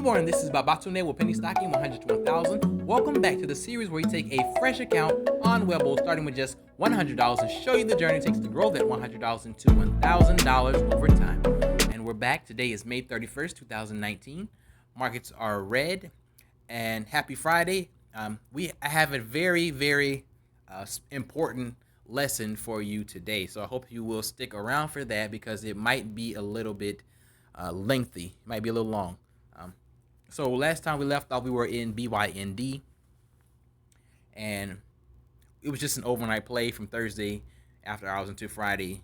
morning, this is Babatunde with Pennystocking 100 to 1000. Welcome back to the series where we take a fresh account on Webull starting with just $100 and show you the journey it takes to grow that $100 into $1,000 over time. And we're back. Today is May 31st, 2019. Markets are red, and happy Friday. I have a very important lesson for you today, so I hope you will stick around for that because it might be a little bit lengthy. It might be a little long. So last time we left off, we were in BYND, and it was just an overnight play from Thursday after hours into Friday,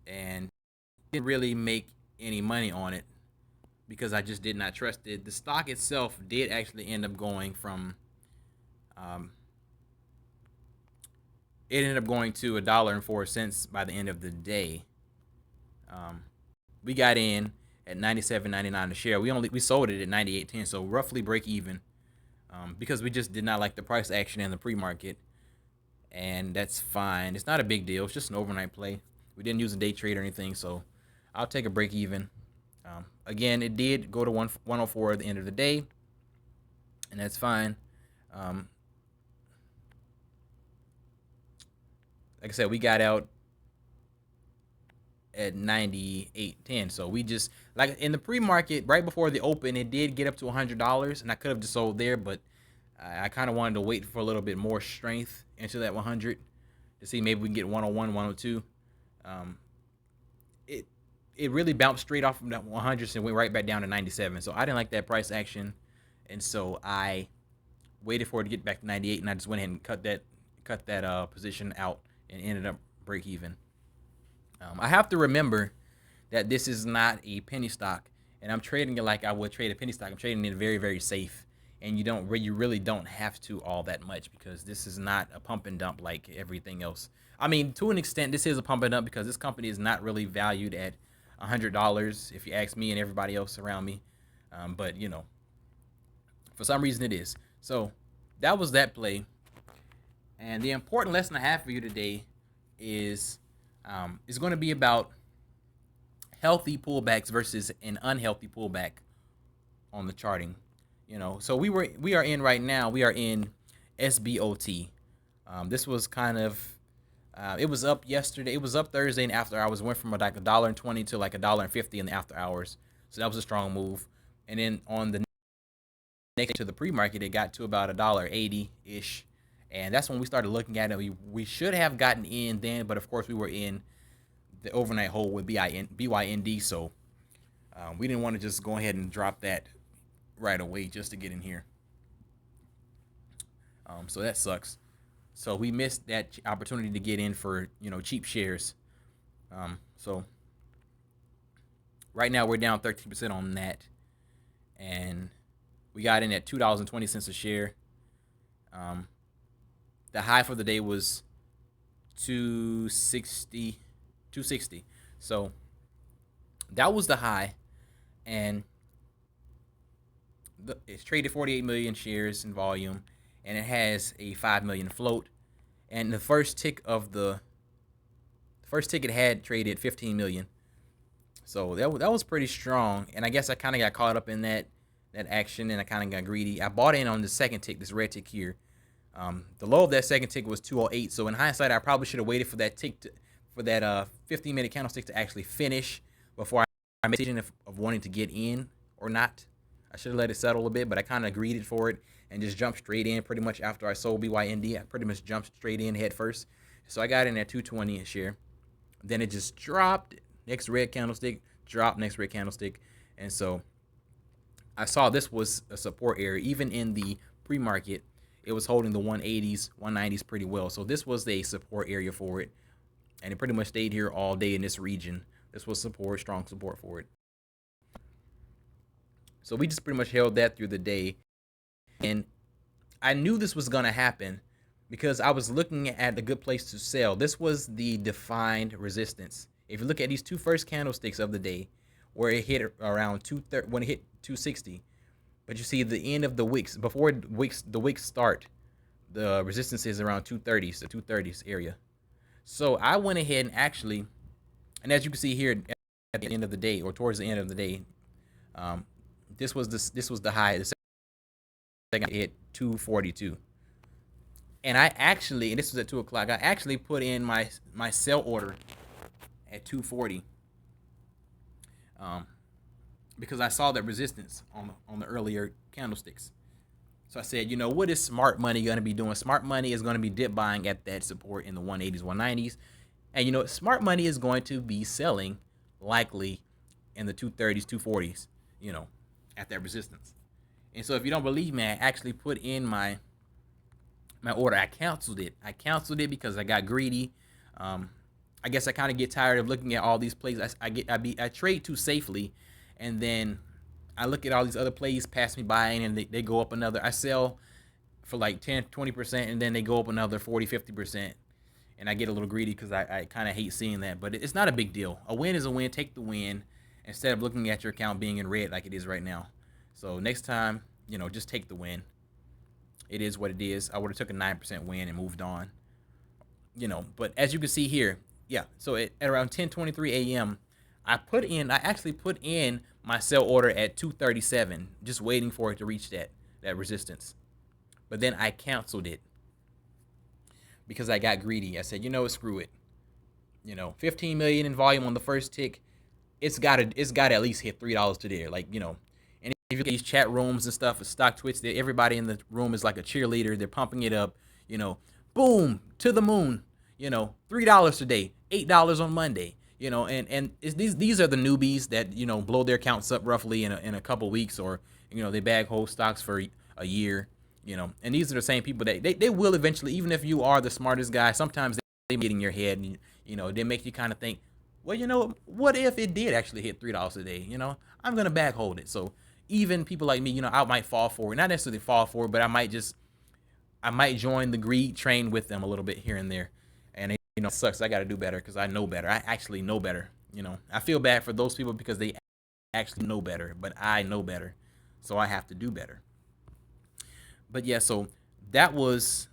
and didn't really make any money on it because I just did not trust it. The stock itself did actually end up going from it ended up going to $1.04 by the end of the day. We got in at $97.99 a share. We sold it at $98.10, so roughly break even, because we just did not like the price action in the pre-market, and that's fine. It's not a big deal. It's just an overnight play. We didn't use a day trade or anything, so I'll take a break even. Again, it did go to 104 at the end of the day, and that's fine. Like I said, we got out at $98.10, so we just, like in the pre-market right before the open, it did get up to $100, and I could have just sold there, but I kind of wanted to wait for a little bit more strength into that 100 to see maybe we can get 101, 102. It really bounced straight off from that 100 and went right back down to 97, so I didn't like that price action, and so I waited for it to get back to 98, and I just went ahead and cut that position out and ended up break even. I have to remember that this is not a penny stock, and I'm trading it like I would trade a penny stock. I'm trading it very safe, and you really don't have to all that much because this is not a pump and dump like everything else. I mean, to an extent, this is a pump and dump because this company is not really valued at $100 if you ask me and everybody else around me, but you know, for some reason it is. So that was that play, and the important lesson I have for you today is going to be about healthy pullbacks versus an unhealthy pullback on the charting. You know, so we are in right now. We are in SBOT. This was kind of it was up yesterday. It was up Thursday and after hours. Went from like $1.20 to like $1.50 in the after hours. So that was a strong move. And then on the next to the pre-market, it got to about $1.80 ish. And that's when we started looking at it. We should have gotten in then, but of course we were in the overnight hold with BYND, so we didn't want to just go ahead and drop that right away just to get in here. So that sucks. So we missed that opportunity to get in for, you know, cheap shares. So right now we're down 13% on that, and we got in at $2.20 a share. The high for the day was 260. So that was the high, and it's traded 48 million shares in volume, and it has a 5 million float. And the first tick it had traded 15 million. So that was pretty strong, and I guess I kind of got caught up in that action, and I kind of got greedy. I bought in on the second tick, this red tick here. The low of that second tick was 208. So in hindsight, I probably should have waited for that tick for that 15-minute candlestick to actually finish before I made a decision of wanting to get in or not. I should have let it settle a bit, but I kind of greeded for it and just jumped straight in pretty much after I sold BYND. I pretty much jumped straight in head first. So I got in at 220 a share. Then it just dropped. Next red candlestick, dropped, next red candlestick. And so I saw this was a support area. Even in the pre-market, it was holding the 180s, 190s pretty well. So this was a support area for it. And it pretty much stayed here all day in this region. This was support, strong support for it. So we just pretty much held that through the day. And I knew this was going to happen because I was looking at a good place to sell. This was the defined resistance. If you look at these two first candlesticks of the day, where it hit around when it hit 260. But you see the end of the wicks, before the wicks start, the resistance is around 230s, the 230s area. So I went ahead and actually, and as you can see here at the end of the day, or towards the end of the day, This was the high. The second hit 242. And I actually, and this was at 2 o'clock, I actually put in my sell order at 240, because I saw that resistance on the earlier candlesticks. So I said, you know, what is smart money going to be doing? Smart money is going to be dip buying at that support in the 180s, 190s. And, you know, smart money is going to be selling likely in the 230s, 240s, you know, at that resistance. And so if you don't believe me, I actually put in my order. I canceled it. I canceled it because I got greedy. I guess I kind of get tired of looking at all these plays. I trade too safely, and then I look at all these other plays pass me by, and they go up another. I sell for like 10, 20%, and then they go up another 40, 50%. And I get a little greedy because I kind of hate seeing that. But it's not a big deal. A win is a win. Take the win instead of looking at your account being in red like it is right now. So next time, you know, just take the win. It is what it is. I would have took a 9% win and moved on. You know, but as you can see here, yeah. So at around 10:23 a.m., I actually put in my sell order at 237, just waiting for it to reach that resistance. But then I canceled it because I got greedy. I said, you know, screw it. You know, 15 million in volume on the first tick. It's got to at least hit $3 today. Like, you know, and if you get these chat rooms and stuff with stock twits, everybody in the room is like a cheerleader. They're pumping it up. You know, boom, to the moon. You know, $3 today, $8 on Monday. You know, and these are the newbies that, you know, blow their accounts up roughly in a couple weeks, or, you know, they bag whole stocks for a year. You know, and these are the same people that they will eventually, even if you are the smartest guy, sometimes they get in your head, and, you know, they make you kind of think, well, you know, what if it did actually hit $3 a day? You know, I'm going to bag hold it. So even people like me, you know, I might fall for it. Not necessarily fall for it, but I might join the greed train with them a little bit here and there. And it, you know, sucks. I got to do better because I know better. I actually know better. You know, I feel bad for those people because they actually know better, but I know better. So I have to do better. But yeah, so that was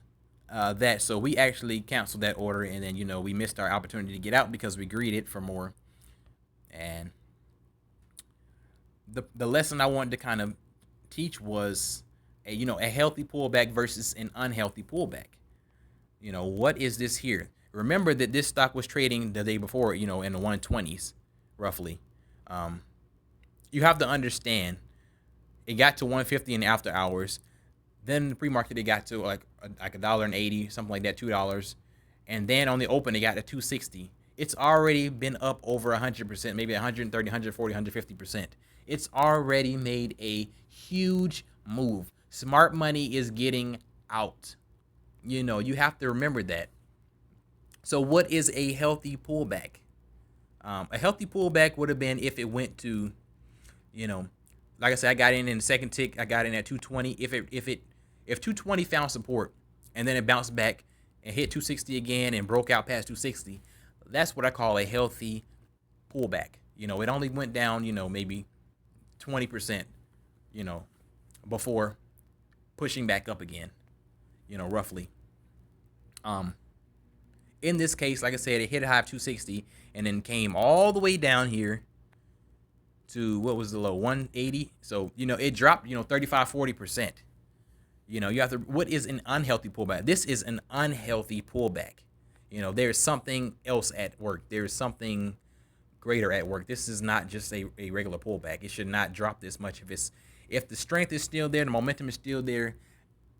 that. So we actually canceled that order, and then, you know, we missed our opportunity to get out because we greeted for more. And the lesson I wanted to kind of teach was a healthy pullback versus an unhealthy pullback. You know, what is this here? Remember that this stock was trading the day before, you know, in the 120s, roughly. You have to understand, it got to 150 in the after hours. Then the pre-market, it got to like $1.80, something like that, $2. And then on the open, it got to 260. It's already been up over 100%, maybe 130, 140, 150%. It's already made a huge move. Smart money is getting out. You know, you have to remember that. So what is a healthy pullback? A healthy pullback would have been if it went to, you know, like I said, I got in the second tick. I got in at 220. If 220 found support and then it bounced back and hit 260 again and broke out past 260, that's what I call a healthy pullback. You know, it only went down, you know, maybe 20%, you know, before pushing back up again, you know, roughly. In this case, like I said, it hit a high of 260 and then came all the way down here to, what was the low, 180. So, you know, it dropped, you know, 35, 40%. You know, you have to, what is an unhealthy pullback? This is an unhealthy pullback. You know, there's something else at work. There's something greater at work. This is not just a regular pullback. It should not drop this much. If the strength is still there, the momentum is still there,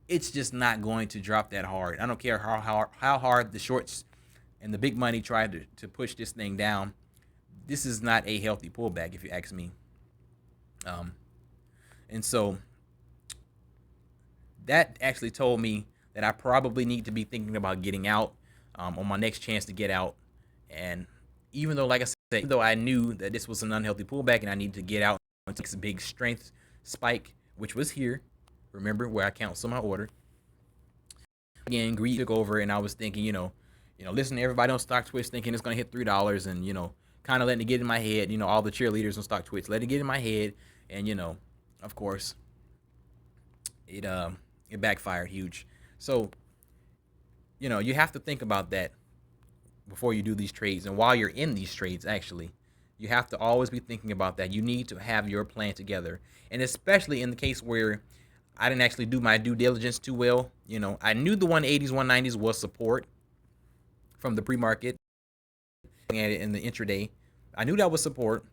it's just not going to drop that hard. I don't care how hard the shorts and the big money try to push this thing down. This is not a healthy pullback, if you ask me. And so that actually told me that I probably need to be thinking about getting out on my next chance to get out. And even though, like I said, even though I knew that this was an unhealthy pullback and I needed to get out and take a big strength spike, which was here, remember, where I canceled my order. Again, greed took over, and I was thinking, you know, listen to everybody on Stock Twitch thinking it's gonna hit $3, and, you know, kind of letting it get in my head. You know, all the cheerleaders on Stock Twitch let it get in my head, and, you know, of course, it backfired huge. So, you know, you have to think about that before you do these trades, and while you're in these trades, actually, You have to always be thinking about that. You need to have your plan together. And especially in the case where I didn't actually do my due diligence too well. I knew the 180s, 190s was support from the pre-market. At it in the intraday, I knew that was support.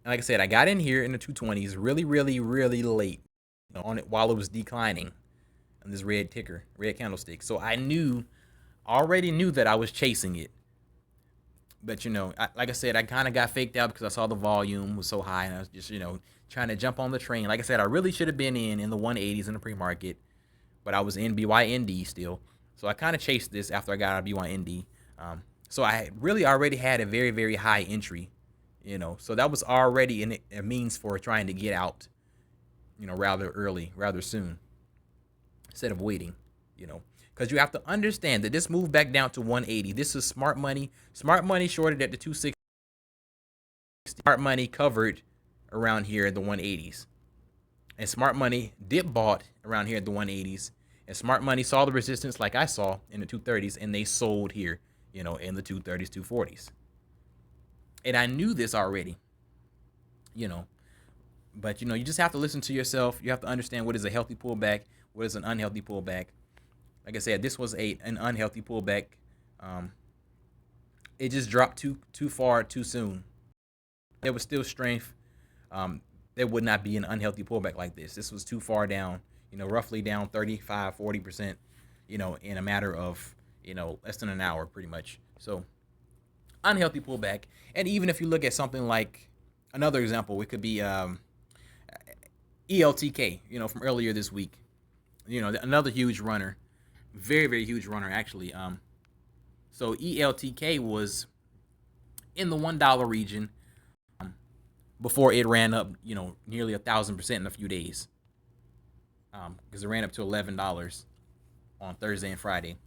And like I said, I got in here in the 220s really, really, really late on it while it was declining on this red candlestick. So I already knew that I was chasing it. But like I said, I kind of got faked out because I saw the volume was so high, and I was just trying to jump on the train. Like I said, I really should have been in the 180s in the pre-market, but I was in BYND still. So I kind of chased this after I got out of BYND. So I really already had a very, very high entry, so that was already a means for trying to get out, rather early, rather soon, instead of waiting, because you have to understand that this moved back down to 180. This is smart money. Smart money shorted at the 260. Smart money covered around here at the 180s. And smart money dip bought around here at the 180s. And smart money saw the resistance like I saw in the 230s, and they sold here, in the 230s, 240s. And I knew this already, but you just have to listen to yourself. You have to understand what is a healthy pullback, what is an unhealthy pullback. Like I said, this was an unhealthy pullback. It just dropped too far too soon. There was still strength. There would not be an unhealthy pullback like this. This was too far down, roughly down 35-40%, in a matter of less than an hour, pretty much. So unhealthy pullback. And even if you look at something like another example, it could be ELTK, from earlier this week. Another huge runner, very, very huge runner actually. So ELTK was in the $1 region before it ran up, nearly 1,000% in a few days. Because it ran up to $11 on Thursday and Friday.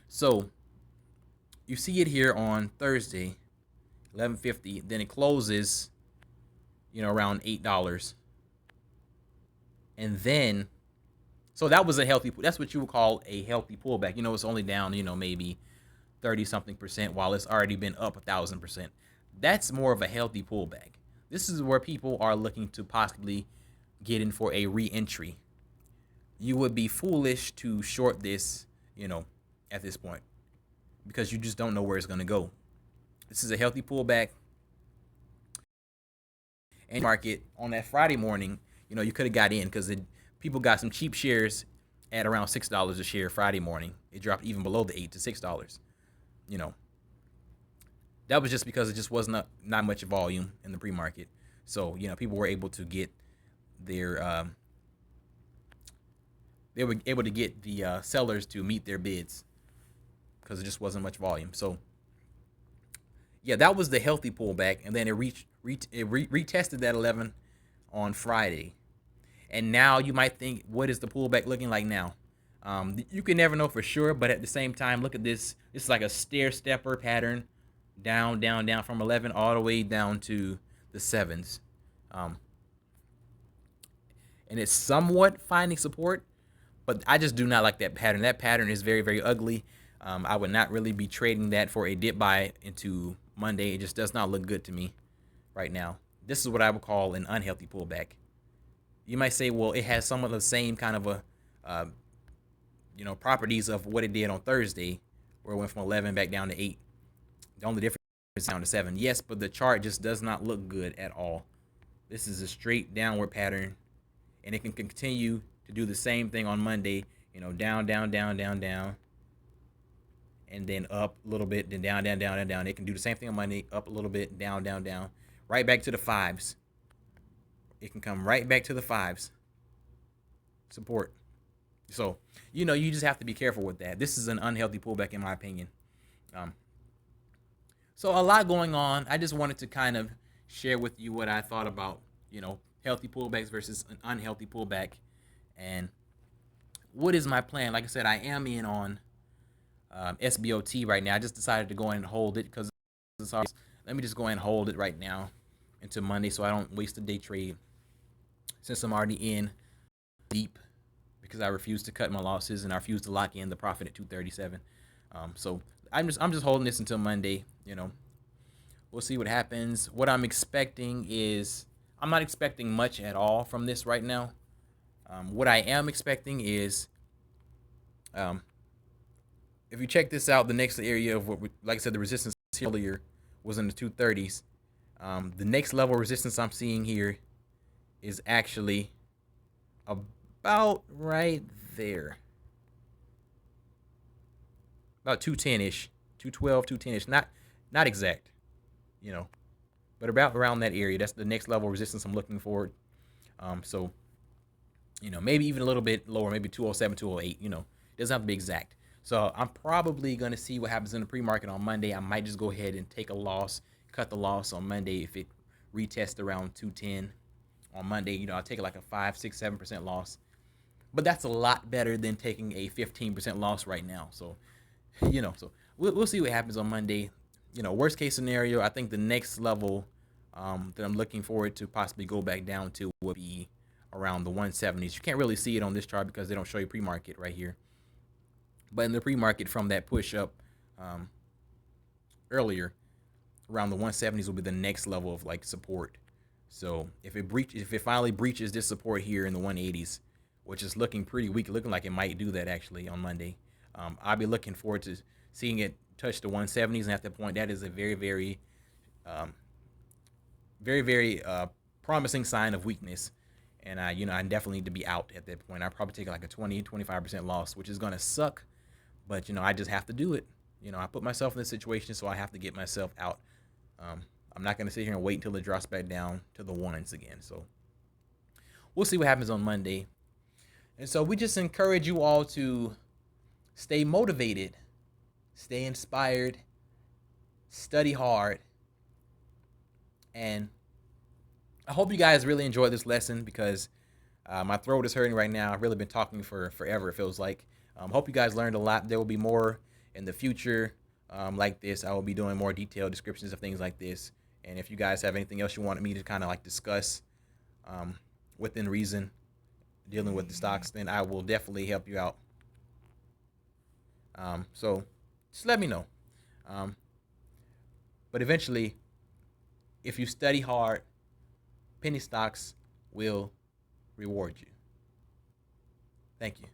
So you see it here on Thursday, 11:50. Then it closes, around $8. And then, so that was that's what you would call a healthy pullback. It's only down, maybe 30-something% while it's already been up 1,000%. That's more of a healthy pullback. This is where people are looking to possibly get in for a re-entry. You would be foolish to short this, at this point, because you just don't know where it's going to go. This is a healthy pullback. And market on that Friday morning, you could have got in because people got some cheap shares at around $6 a share Friday morning. It dropped even below the $8 to $6. That was just because it just wasn't not much volume in the pre-market. So, people were able to get their they were able to get the sellers to meet their bids because it just wasn't much volume. So yeah, that was the healthy pullback, and then it retested that 11 on Friday. And now you might think, what is the pullback looking like now? You can never know for sure, but at the same time, look at this. It's like a stair stepper pattern, down, down, down from 11 all the way down to the 7s. And it's somewhat finding support, but I just do not like that pattern. That pattern is very, very ugly. I would not really be trading that for a dip buy into Monday. It just does not look good to me right now. This is what I would call an unhealthy pullback. You might say, well, it has some of the same kind of properties of what it did on Thursday, where it went from 11 back down to 8. The only difference is down to 7. Yes, but the chart just does not look good at all. This is a straight downward pattern, and it can continue to do the same thing on Monday. Down, down, down, down, down, and then up a little bit, then down, down, down, and down. It can do the same thing on Monday, up a little bit, down, down, down, right back to the 5s. It can come right back to the 5s. Support. So, you just have to be careful with that. This is an unhealthy pullback, in my opinion. So a lot going on. I just wanted to kind of share with you what I thought about, healthy pullbacks versus an unhealthy pullback. And what is my plan? Like I said, I am in on SBOT right now. I just decided to go in and hold it because let me just go in and hold it right now until Monday so I don't waste a day trade, since I'm already in deep because I refuse to cut my losses and I refuse to lock in the profit at 237. So I'm just holding this until Monday, We'll see what happens. What I'm expecting is I'm not expecting much at all from this right now. What I am expecting is, if you check this out, the next area of what, like I said, the resistance earlier was in the 230s. The next level of resistance I'm seeing here is actually about right there, about 210-ish, 212, 210-ish. Not exact, but about around that area. That's the next level of resistance I'm looking for. So, maybe even a little bit lower, maybe 207, 208. It doesn't have to be exact. So I'm probably going to see what happens in the pre-market on Monday. I might just go ahead and take a loss, cut the loss on Monday if it retests around 210 on Monday. I'll take like a 5, 6, 7% loss. But that's a lot better than taking a 15% loss right now. So, so we'll see what happens on Monday. Worst case scenario, I think the next level that I'm looking forward to possibly go back down to would be around the 170s. You can't really see it on this chart because they don't show you pre-market right here. But in the pre-market from that push up earlier, around the 170s will be the next level of like support. So if it finally breaches this support here in the 180s, which is looking pretty weak, looking like it might do that actually on Monday, I'll be looking forward to seeing it touch the 170s. And at that point, that is a very, very, very promising sign of weakness. And I definitely need to be out at that point. I probably take like a 20, 25% loss, which is gonna suck. But, I just have to do it. I put myself in this situation, so I have to get myself out. I'm not going to sit here and wait until it drops back down to the ones again. So we'll see what happens on Monday. And so we just encourage you all to stay motivated, stay inspired, study hard. And I hope you guys really enjoyed this lesson because my throat is hurting right now. I've really been talking for forever, it feels like. Hope you guys learned a lot. There will be more in the future like this. I will be doing more detailed descriptions of things like this. And if you guys have anything else you wanted me to kind of like discuss within reason, dealing with the stocks, then I will definitely help you out. So just let me know. But eventually, if you study hard, penny stocks will reward you. Thank you.